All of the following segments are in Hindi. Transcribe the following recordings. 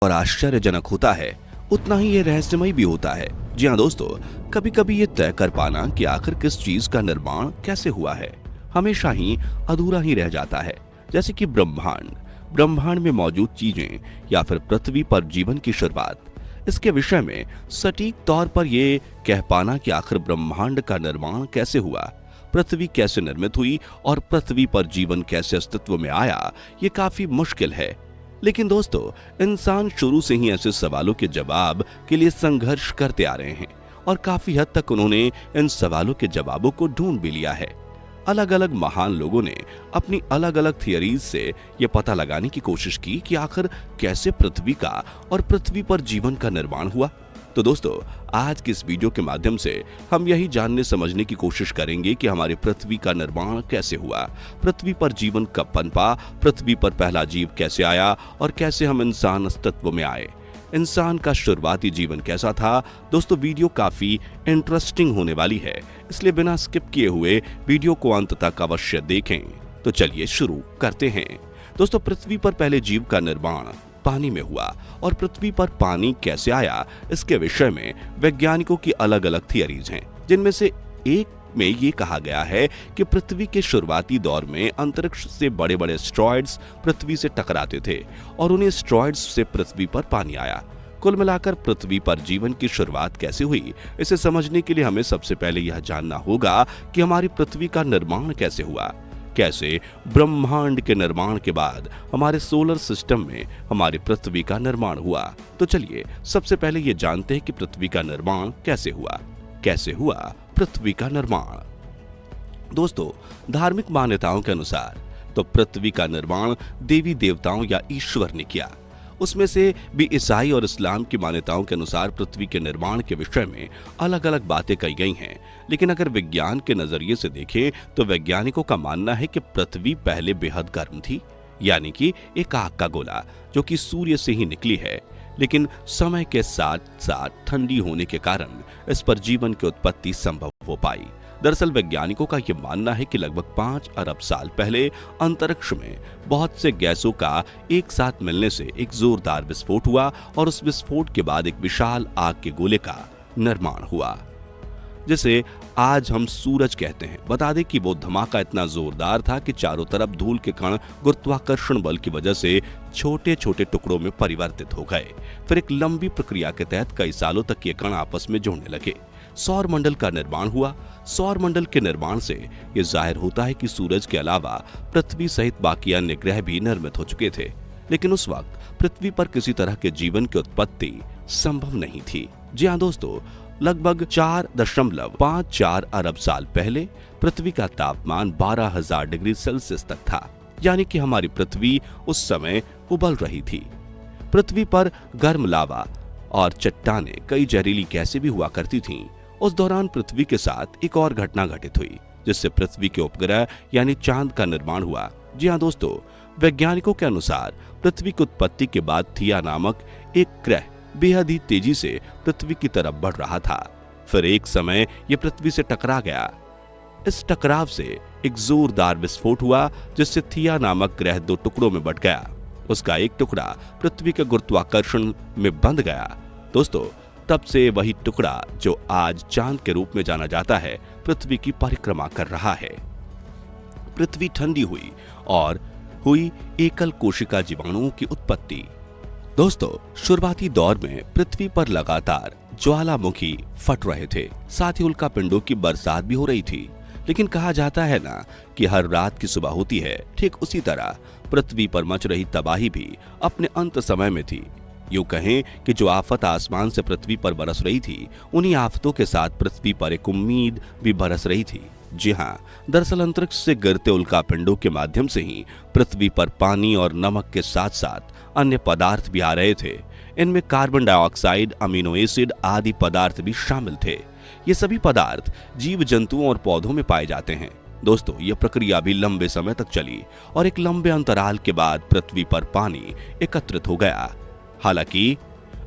और आश्चर्यजनक होता है, उतना ही ये रहस्यमय भी होता है। जी हाँ दोस्तों, कभी कभी ये तय कर पाना कि आखिर किस चीज का निर्माण कैसे हुआ है हमेशा ही अधूरा ही रह जाता है। जैसे कि ब्रह्मांड में मौजूद चीजें या फिर पृथ्वी पर जीवन की शुरुआत। इसके विषय में सटीक तौर पर ये कह पाना कि आखिर ब्रह्मांड का निर्माण कैसे हुआ, पृथ्वी कैसे निर्मित हुई और पृथ्वी पर जीवन कैसे अस्तित्व में आया, ये काफी मुश्किल है। लेकिन दोस्तों, इंसान शुरू से ही ऐसे सवालों के जवाब के लिए संघर्ष करते आ रहे हैं और काफी हद तक उन्होंने इन सवालों के जवाबों को ढूंढ भी लिया है। अलग अलग महान लोगों ने अपनी अलग अलग थियरीज से यह पता लगाने की कोशिश की कि आखिर कैसे पृथ्वी का और पृथ्वी पर जीवन का निर्माण हुआ। तो दोस्तों, आज की इस वीडियो के माध्यम से हम यही जानने समझने की कोशिश करेंगे कि हमारी पृथ्वी का निर्माण कैसे हुआ, पृथ्वी पर जीवन कब पनपा, पृथ्वी पर पहला जीव कैसे आया और कैसे हम इंसान अस्तित्व में आए, इंसान का शुरुआती जीवन कैसा था। दोस्तों, वीडियो काफी इंटरेस्टिंग होने वाली है, इसलिए बिना स्किप किए हुए वीडियो को अंत तक अवश्य देखें। तो चलिए शुरू करते हैं। दोस्तों, पृथ्वी पर पहले जीव का निर्माण पानी में हुआ और पृथ्वी पर पानी कैसे आया, इसके विषय में वैज्ञानिकों की अलग अलग थियरीज हैं, जिनमें से एक में ये कहा गया है कि पृथ्वी के शुरुआती दौर में अंतरिक्ष से बड़े बड़े एस्टेरॉयड्स पृथ्वी से टकराते थे और उन्हीं एस्टेरॉयड्स से पृथ्वी पर पानी आया। कुल मिलाकर पृथ्वी पर जीवन की शुरुआत कैसे हुई, इसे समझने के लिए हमें सबसे पहले यह जानना होगा कि हमारी पृथ्वी का निर्माण कैसे हुआ, कैसे ब्रह्मांड के निर्माण के बाद हमारे सोलर सिस्टम में हमारी पृथ्वी का निर्माण हुआ। तो चलिए सबसे पहले ये जानते हैं कि पृथ्वी का निर्माण कैसे हुआ पृथ्वी का निर्माण। दोस्तों, धार्मिक मान्यताओं के अनुसार तो पृथ्वी का निर्माण देवी देवताओं या ईश्वर ने किया। उसमें से भी ईसाई और इस्लाम की मान्यताओं के अनुसार पृथ्वी के निर्माण के विषय में अलग अलग बातें कही गई हैं। लेकिन अगर विज्ञान के नजरिए से देखें तो वैज्ञानिकों का मानना है कि पृथ्वी पहले बेहद गर्म थी, यानी कि एक आग का गोला जो कि सूर्य से ही निकली है, लेकिन समय के साथ साथ ठंडी होने के कारण इस पर जीवन की उत्पत्ति संभव हो पाई। दरअसल वैज्ञानिकों का यह मानना है कि लगभग 5 अरब साल पहले अंतरिक्ष में बहुत से गैसों का एक साथ मिलने से एक जोरदार विस्फोट हुआ और उस विस्फोट के बाद एक विशाल आग के गोले का निर्माण हुआ, जिसे आज हम सूरज कहते हैं। बता दें कि वो धमाका इतना जोरदार था कि चारों तरफ धूल के कण गुरुत्वाकर्षण बल की वजह से छोटे छोटे टुकड़ों में परिवर्तित हो गए। फिर एक लंबी प्रक्रिया के तहत कई सालों तक ये कण आपस में जुड़ने लगे। सौर मंडल का निर्माण हुआ। सौर मंडल के निर्माण से ये जाहिर होता है कि सूरज के अलावा पृथ्वी सहित बाकी अन्य ग्रह भी निर्मित हो चुके थे, लेकिन उस वक्त पृथ्वी पर किसी तरह के जीवन की उत्पत्ति संभव नहीं थी। जी हाँ दोस्तों, लगभग 4.54 अरब साल पहले पृथ्वी का तापमान 12,000 डिग्री सेल्सियस तक था, यानी कि हमारी पृथ्वी उस समय उबल रही थी। पृथ्वी पर गर्म लावा और चट्टानें, कई जहरीली गैसें भी हुआ करती थीं। उस दौरान पृथ्वी के साथ एक और घटना घटित हुई, जिससे पृथ्वी के उपग्रह यानी चांद का निर्माण हुआ। जी हाँ दोस्तों, वैज्ञानिकों के अनुसार पृथ्वी की उत्पत्ति के बाद थिया नामक एक ग्रह बेहद ही तेजी से पृथ्वी की तरफ बढ़ रहा था। फिर एक समय यह पृथ्वी से टकरा गया। इस टकराव से एक जोरदार विस्फोट हुआ, जिससे थिया नामक ग्रह 2 टुकड़ों में बंट गया। उसका एक टुकड़ा पृथ्वी के गुरुत्वाकर्षण में बंध गया। दोस्तों, तब से वही टुकड़ा जो आज चांद के रूप में जाना जाता है, पृथ्वी की परिक्रमा कर रहा है। पृथ्वी ठंडी हुई और हुई एकल कोशिका जीवाणुओं की उत्पत्ति। दोस्तों, शुरुआती दौर में पृथ्वी पर लगातार ज्वालामुखी फट रहे थे, साथ ही उल्कापिंडों की बरसात भी हो रही थी। लेकिन कहा जाता है ना कि हर रात की सुबह होती है, ठीक उसी तरह पृथ्वी पर मच रही तबाही भी अपने अंत समय में थी। यूं कहें कि जो आफत आसमान से पृथ्वी पर बरस रही थी, उन्हीं आफतों के साथ पृथ्वी पर एक उम्मीद भी बरस रही थी। जी हाँ, दरअसल अंतरिक्ष से गिरते उल्कापिंडों के माध्यम से ही पृथ्वी पर पानी और नमक के साथ साथ अन्य पदार्थ भी आ रहे थे। इनमें कार्बन डाइऑक्साइड, अमीनो एसिड आदि पदार्थ भी शामिल थे। ये सभी पदार्थ जीव जंतुओं और पौधों में पाए जाते हैं। दोस्तों, यह प्रक्रिया भी लंबे समय तक चली और एक लंबे अंतराल के बाद पृथ्वी पर पानी एकत्रित हो गया। हालांकि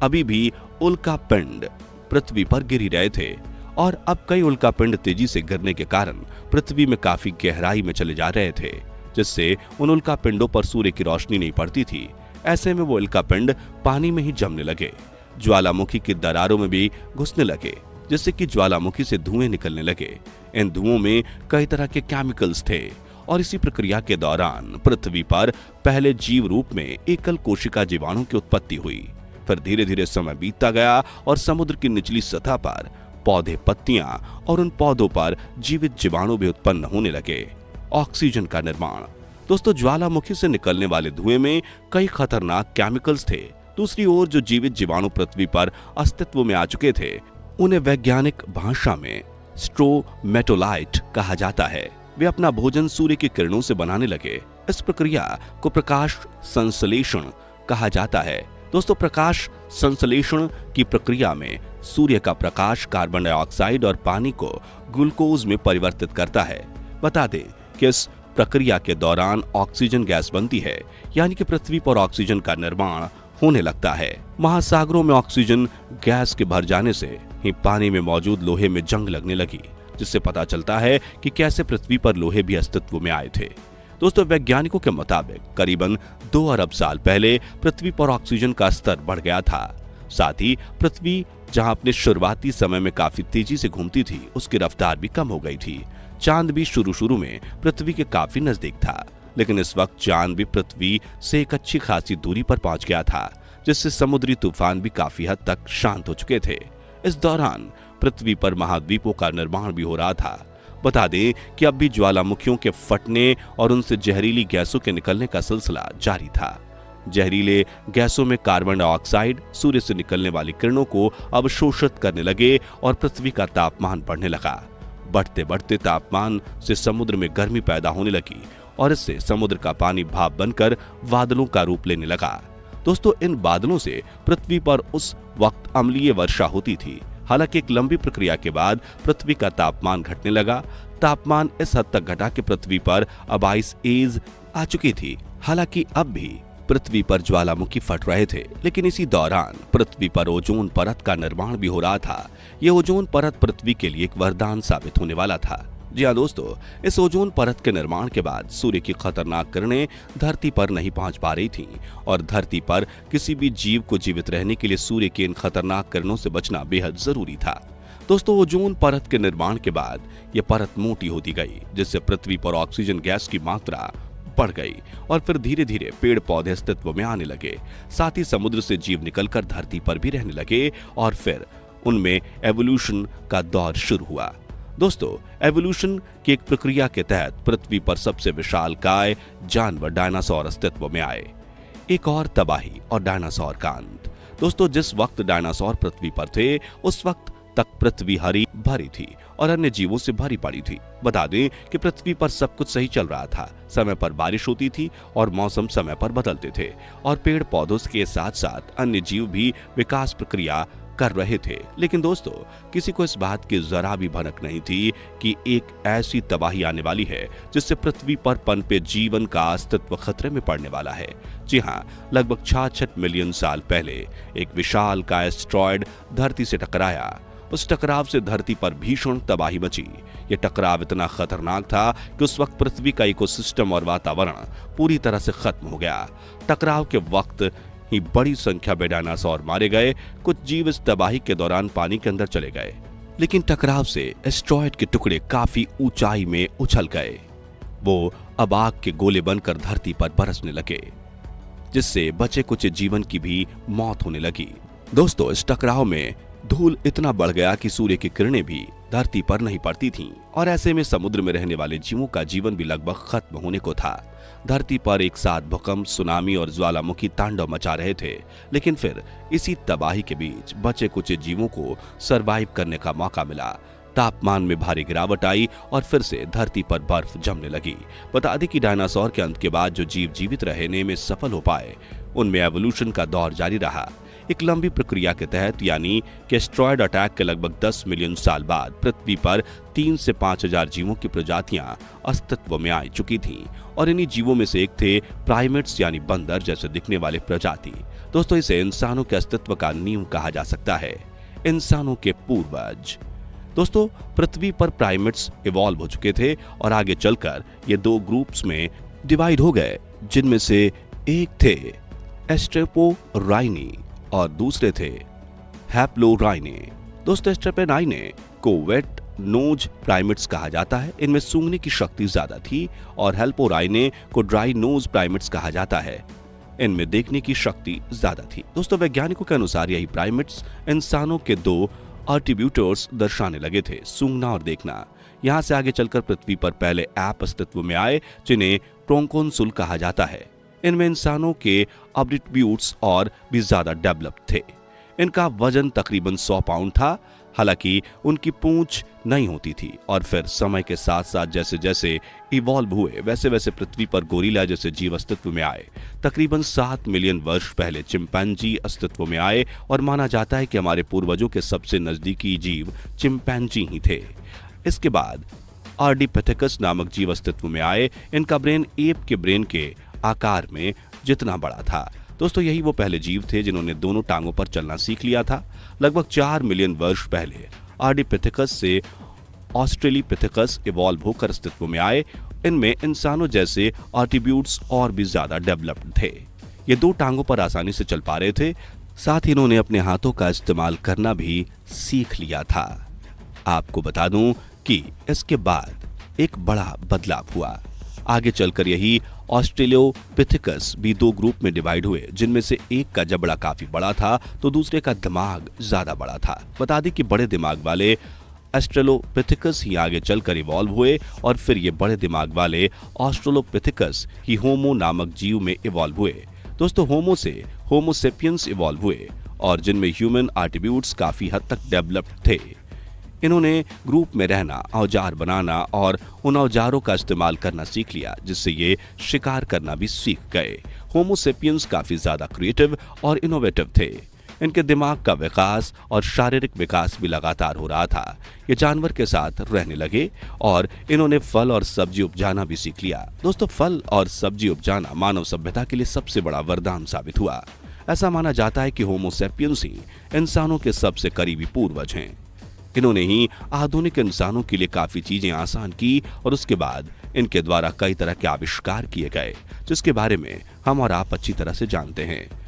अभी भी उल्कापिंड पृथ्वी पर गिर ही रहे थे और अब कई उल्कापिंड तेजी से गिरने के कारण पृथ्वी में काफी गहराई में चले जा रहे थे, जिससे उन उल्कापिंडों पर सूर्य की रोशनी नहीं पड़ती थी। ऐसे में वो उल्कापिंड पानी में ही जमने लगे, ज्वालामुखी की दरारों में भी घुसने लगे, जिससे कि ज्वालामुखी से धुएं निकलने लगे। इन धुओं में कई तरह के केमिकल्स थे और इसी प्रक्रिया के दौरान पृथ्वी पर पहले जीव रूप में एकल कोशिका जीवाणु की उत्पत्ति हुई। फिर धीरे धीरे समय बीतता गया और समुद्र की निचली सतह पर पौधे, पत्तियां और उन पौधों पर जीवित जीवाणु भी उत्पन्न होने लगे। ऑक्सीजन का निर्माण। दोस्तों, ज्वालामुखी से निकलने वाले धुएं में कई खतरनाक केमिकल्स थे। दूसरी ओर जो जीवित जीवाणु पृथ्वी पर अस्तित्व में आ चुके थे, उन्हें वैज्ञानिक भाषा में स्ट्रोमेटोलाइट कहा जाता है। वे अपना भोजन सूर्य की किरणों से बनाने लगे। इस प्रक्रिया को प्रकाश संश्लेषण कहा जाता है। दोस्तों, प्रकाश संश्लेषण की प्रक्रिया में सूर्य का प्रकाश कार्बन डाइऑक्साइड और पानी को ग्लूकोज में परिवर्तित करता है। बता दें कि इस प्रक्रिया के दौरान ऑक्सीजन गैस बनती है, यानी कि पृथ्वी पर ऑक्सीजन का निर्माण होने लगता है। महासागरों में ऑक्सीजन गैस के भर जाने से ही पानी में मौजूद लोहे में जंग लगने लगी, जिससे पता चलता है कि कैसे पृथ्वी पर लोहे भी अस्तित्व में आए थे। दोस्तों, वैज्ञानिकों के मुताबिक करीबन 2 अरब साल पहले पृथ्वी पर ऑक्सीजन का स्तर बढ़ गया था। साथ ही पृथ्वी जहां अपने शुरुआती समय में काफी तेजी से घूमती थी, उसकी रफ्तार भी कम हो गई थी। चांद भी शुरू में पृथ्वी के काफी नजदीक था, लेकिन इस वक्त चांद भी पृथ्वी से एक अच्छी खासी दूरी पर पहुंच गया था, जिससे समुद्री तूफान भी काफी हद तक शांत हो चुके थे। इस दौरान पृथ्वी पर महाद्वीपों का निर्माण भी हो रहा था। बता दें कि अब भी ज्वालामुखियों के फटने और उनसे जहरीली गैसों के निकलने का सिलसिला जारी था। जहरीले गैसों में कार्बन डाइऑक्साइड सूर्य से निकलने वाली किरणों को अवशोषित करने लगे और पृथ्वी का तापमान बढ़ने लगा। बढ़ते बढ़ते तापमान से समुद्र में गर्मी पैदा होने लगी और इससे समुद्र का पानी भाप बनकर बादलों का रूप लेने लगा। दोस्तों, इन बादलों से पृथ्वी पर उस वक्त अम्लीय वर्षा होती थी। हालांकि एक लंबी प्रक्रिया के बाद पृथ्वी का तापमान घटने लगा। तापमान इस हद तक घटा कि पृथ्वी पर अब आइस एज आ चुकी थी। हालांकि अब भी पृथ्वी पर ज्वालामुखी फट रहे थे, लेकिन इसी दौरान पृथ्वी पर ओजोन परत का निर्माण भी हो रहा था। यह ओजोन परत पृथ्वी के लिए एक वरदान साबित होने वाला था। जी हाँ दोस्तों, इस ओजोन परत के निर्माण के बाद सूर्य की खतरनाक किरणें धरती पर नहीं पहुंच पा रही थीं और धरती पर किसी भी जीव को जीवित रहने के लिए सूर्य की इन खतरनाक किरणों से बचना बेहद जरूरी था। दोस्तों, ओजोन परत के निर्माण के बाद यह परत मोटी होती गई, जिससे पृथ्वी पर ऑक्सीजन गैस की मात्रा बढ़ गई और फिर धीरे धीरे पेड़ पौधे अस्तित्व में आने लगे। साथ ही समुद्र से जीव निकलकर धरती पर भी रहने लगे और फिर उनमें एवोल्यूशन का दौर शुरू हुआ। दोस्तों, एवोल्यूशन की एक प्रक्रिया के तहत पृथ्वी पर सबसे विशालकाय जानवर डायनासोर अस्तित्व में आए। एक और तबाही और डायनासोर का अंत। दोस्तों, जिस वक्त डायनासोर पृथ्वी पर थे, उस वक्त तक पृथ्वी हरी भरी थी और अन्य जीवों से भरी पड़ी थी। बता दें कि पृथ्वी पर सब कुछ सही चल रहा था। समय पर बारिश होती थी और मौसम समय पर बदलते थे और पेड़ पौधों के साथ साथ अन्य जीव भी विकास प्रक्रिया कर रहे थे। लेकिन दोस्तों, किसी को इस बात की जरा भी भनक नहीं थी कि एक ऐसी तबाही आने वाली है जिससे पृथ्वी पर पनपे जीवन का अस्तित्व खतरे में पड़ने वाला है। जी हाँ, लगभग 66 मिलियन साल पहले एक विशाल का एस्टेरॉयड धरती से टकराया। उस टकराव से धरती पर भीषण तबाही मची। यह टकराव इतना खतरनाक था कि उस वक्त पृथ्वी का इकोसिस्टम और वातावरण पूरी तरह से खत्म हो गया। टकराव के वक्त ही बड़ी संख्या में डायनासोर मारे गए। कुछ जीव इस तबाही के दौरान पानी के अंदर चले गए, लेकिन टकराव से एस्टेरॉयड के टुकड़े काफी ऊंचाई में उछल गए। वो अब आग के गोले बनकर धरती पर बरसने लगे, जिससे बचे कुछ जीवन की भी मौत होने लगी। दोस्तों, इस टकराव में धूल इतना बढ़ गया कि सूर्य की किरणें भी धरती पर नहीं पड़ती थीं और ऐसे में समुद्र में रहने वाले जीवों का जीवन भी लगभग खत्म होने को था। धरती पर एक साथ भूकंप, सुनामी और ज्वालामुखी तांडव मचा रहे थे, लेकिन फिर इसी तबाही के बीच बचे कुछ जीवों को सरवाइव करने का मौका मिला। तापमान में भारी गिरावट आई और फिर से धरती पर बर्फ जमने लगी। बता दें कि डायनासोर के अंत के बाद जो जीव जीवित रहने में सफल हो पाए, उनमें एवोल्यूशन का दौर जारी रहा। एक लंबी प्रक्रिया के तहत, यानी कि एस्टेरॉयड अटैक के लगभग 10 मिलियन साल बाद पृथ्वी पर 3 से 5,000 जीवों की प्रजातियां अस्तित्व में आ चुकी थीं और इन्हीं जीवों में से एक थे प्राइमेट्स, यानी बंदर जैसे दिखने वाले प्रजाति। दोस्तों, इसे इंसानों के अस्तित्व का नींव कहा जा सकता है, इंसानों के पूर्वज। दोस्तों, पृथ्वी पर प्राइमेट्स इवॉल्व हो चुके थे और आगे चलकर ये 2 ग्रुप्स में डिवाइड हो गए, जिनमें से एक थे एस्ट्रेपोराइनी और दूसरे थे हैप्लोराइने। दोस्तों एस्ट्रेपेनाइने को वेट नोज प्राइमेट्स कहा जाता है, इनमें सूंघने की शक्ति ज्यादा थी, और हेल्पोराइने को ड्राई नोज प्राइमेट्स कहा जाता है, इनमें देखने की शक्ति ज्यादा थी। दोस्तों वैज्ञानिकों के अनुसार यही प्राइमेट्स इंसानों के दो एट्रीब्यूट्स दर्शाने लगे थे, सूंघना और देखना। यहाँ से आगे चलकर पृथ्वी पर पहले ऐप अस्तित्व में आए जिन्हें प्रोकॉन्सुल कहा जाता है। इनमें इंसानों के एट्रीब्यूट्स और भी ज्यादा डेवलप थे। इनका वजन तकरीबन 100 पाउंड था, हालांकि उनकी पूंछ नहीं होती थी। और फिर समय के साथ साथ जैसे जैसे इवॉल्व हुए वैसे वैसे पृथ्वी पर गोरिल्ला जैसे जीव अस्तित्व में आए। तकरीबन 7 मिलियन वर्ष पहले चिंपैंजी अस्तित्व में आए और माना जाता है कि हमारे पूर्वजों के सबसे नजदीकी जीव चिंपैंजी ही थे। इसके बाद आर्डिपिथेकस नामक जीव अस्तित्व में आए। इनका ब्रेन एप के ब्रेन के आकार में जितना बड़ा था। दोस्तों यही वो पहले जीव थे जिन्होंने दोनों टांगों पर चलना सीख लिया था। लगभग 4 मिलियन वर्ष पहले आर्डिपिथेकस से ऑस्ट्रेलिपिथेकस इवॉल्व होकर अस्तित्व में आए। इनमें इंसानों जैसे एट्रीब्यूट्स और भी ज्यादा डेवलप्ड थे। ये 2 टांगों पर आसानी से चल पा रहे थे, साथ ही इन्होंने अपने हाथों का इस्तेमाल करना भी सीख लिया था। आपको बता दूं कि इसके बाद एक बड़ा बदलाव हुआ। आगे चलकर यही ऑस्ट्रेलियोपिथेकस भी 2 ग्रुप में डिवाइड हुए, जिनमें से एक का जबड़ा काफी बड़ा था तो दूसरे का दिमाग ज्यादा बड़ा था। बता दें कि बड़े दिमाग वाले ऑस्ट्रेलोपिथेकस ही आगे चलकर इवॉल्व हुए और फिर ये बड़े दिमाग वाले ऑस्ट्रेलोपिथेकस ही होमो नामक जीव में इवॉल्व हुए। दोस्तों होमो से होमो सेपियंस इवॉल्व हुए और जिनमें ह्यूमन एट्रीब्यूट्स काफी हद तक डेवलप्ड थे। इन्होंने ग्रुप में रहना, औजार बनाना और उन औजारों का इस्तेमाल करना सीख लिया, जिससे ये शिकार करना भी सीख गए। होमो सेपियंस काफी ज्यादा क्रिएटिव और इनोवेटिव थे। इनके दिमाग का विकास और शारीरिक विकास भी लगातार हो रहा था। ये जानवर के साथ रहने लगे और इन्होंने फल और सब्जी उपजाना भी सीख लिया। दोस्तों फल और सब्जी उपजाना मानव सभ्यता के लिए सबसे बड़ा वरदान साबित हुआ। ऐसा माना जाता है कि होमो सेपियंस ही इंसानों के सबसे करीबी पूर्वज हैं। इन्होंने ही आधुनिक इंसानों के लिए काफी चीजें आसान की और उसके बाद इनके द्वारा कई तरह के आविष्कार किए गए, जिसके बारे में हम और आप अच्छी तरह से जानते हैं।